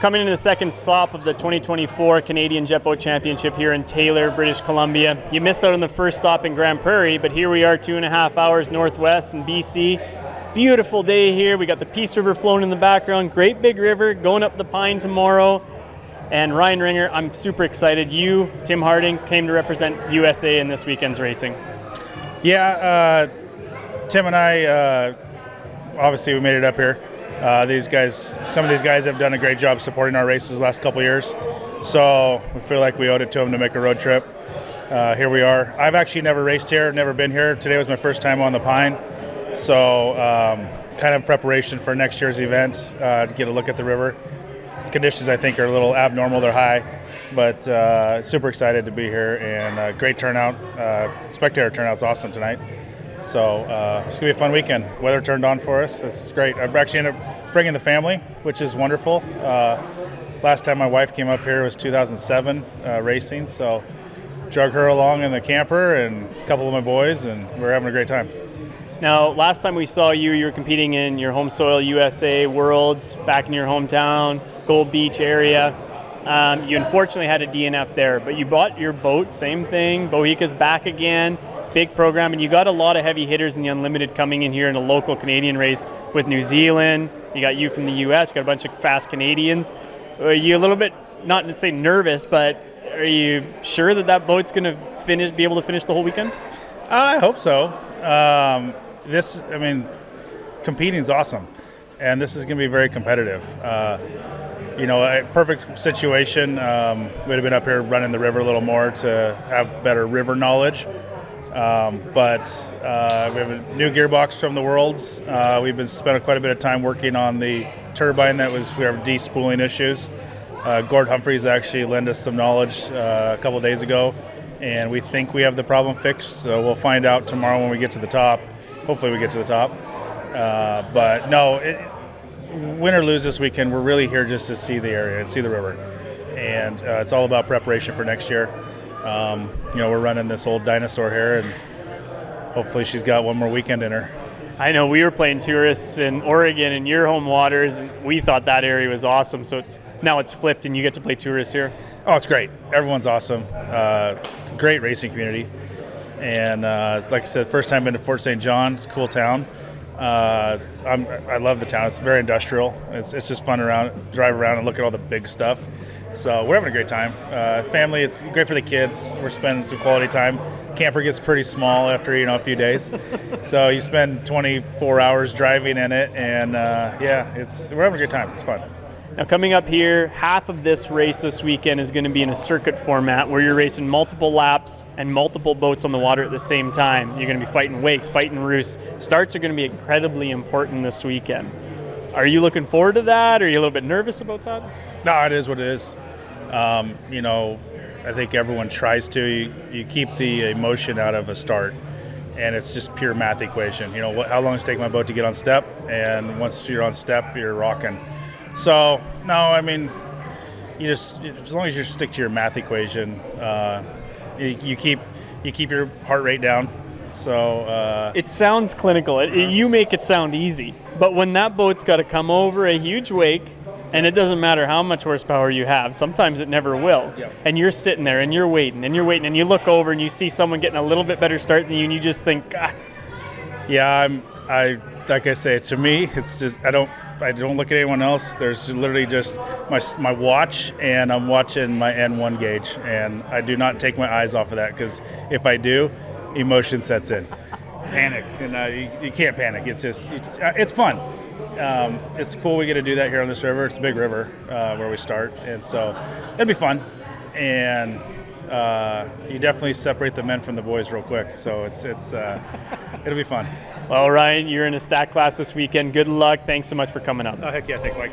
Coming into the second stop of the 2024 Canadian Jet Boat Championship here in Taylor, British Columbia. You missed out on the first stop in Grand Prairie, but here we are 2.5 hours northwest in BC. Beautiful day here. We got the Peace River flowing in the background. Great big river going up the Pine tomorrow. And Ryan Ringer, I'm super excited. You, Tim Harding, came to represent USA in this weekend's racing. Yeah, Tim and I, obviously we made it up here. Some of these guys have done a great job supporting our races the last couple of years. So we feel like we owed it to them to make a road trip. Here we are. I've actually never raced here, never been here. Today was my first time on the Pine. So kind of preparation for next year's event to get a look at the river. Conditions I think are a little abnormal, they're high, but super excited to be here and great turnout. Spectator turnout's awesome tonight. So it's going to be a fun weekend. Weather turned on for us. It's great. I've actually ended up bringing the family, which is wonderful. Last time my wife came up here was 2007 racing, so drug her along in the camper and a couple of my boys, and we're having a great time. Now, last time we saw you, you were competing in your home soil USA Worlds back in your hometown, Gold Beach area. You unfortunately had a DNF there, but you bought your boat, same thing. Bohica's back again, big program, and you got a lot of heavy hitters in the Unlimited coming in here in a local Canadian race with New Zealand. You got you from the US, got a bunch of fast Canadians. Are you a little bit, not to say nervous, but are you sure that boat's going to be able to finish the whole weekend? I hope so. Competing is awesome, and this is going to be very competitive. A perfect situation. We'd have been up here running the river a little more to have better river knowledge. But we have a new gearbox from the Worlds. We've been spending quite a bit of time working on the turbine we have de-spooling issues. Gord Humphreys actually lent us some knowledge a couple of days ago, and we think we have the problem fixed. So we'll find out tomorrow when we get to the top. Hopefully we get to the top. But no, win or lose this weekend, we're really here just to see the area and see the river. And it's all about preparation for next year. We're running this old dinosaur here, and hopefully she's got one more weekend in her. I know we were playing tourists in Oregon in your home waters, and we thought that area was awesome. So now it's flipped, and you get to play tourists here. Oh, it's great. Everyone's awesome. It's a great racing community. And like I said, first time been to Fort St. John. It's a cool town. I love the town. It's very industrial. It's just fun drive around and look at all the big stuff. So we're having a great time. Family, it's great for the kids. We're spending some quality time. Camper gets pretty small after a few days. So you spend 24 hours driving in it, and we're having a good time. It's fun. Now coming up here, half of this race this weekend is going to be in a circuit format where you're racing multiple laps and multiple boats on the water at the same time. You're going to be fighting wakes, fighting roosts. Starts are going to be incredibly important this weekend. Are you looking forward to that? Are you a little bit nervous about that? No, it is what it is. I think everyone tries to. You keep the emotion out of a start, and it's just pure math equation. How long does it take my boat to get on step? And once you're on step, you're rocking. So, no, as long as you stick to your math equation, you keep your heart rate down. So it sounds clinical. You make it sound easy, but when that boat's got to come over a huge wake, and it doesn't matter how much horsepower you have, sometimes it never will. Yep. And you're sitting there and you're waiting, and you look over and you see someone getting a little bit better start than you, and you just think, ah. Yeah, like I say, to me, it's just I don't look at anyone else. There's literally just my watch, and I'm watching my N1 gauge, and I do not take my eyes off of that, because if I do, emotion sets in. Panic, and you can't panic. It's just it's fun. It's cool we get to do that here on this river. It's a big river where we start, and so it'll be fun. And you definitely separate the men from the boys real quick, so it'll be fun. Well, Ryan, you're in a stack class this weekend. Good luck. Thanks so much for coming up. Oh, heck yeah. Thanks, Mike.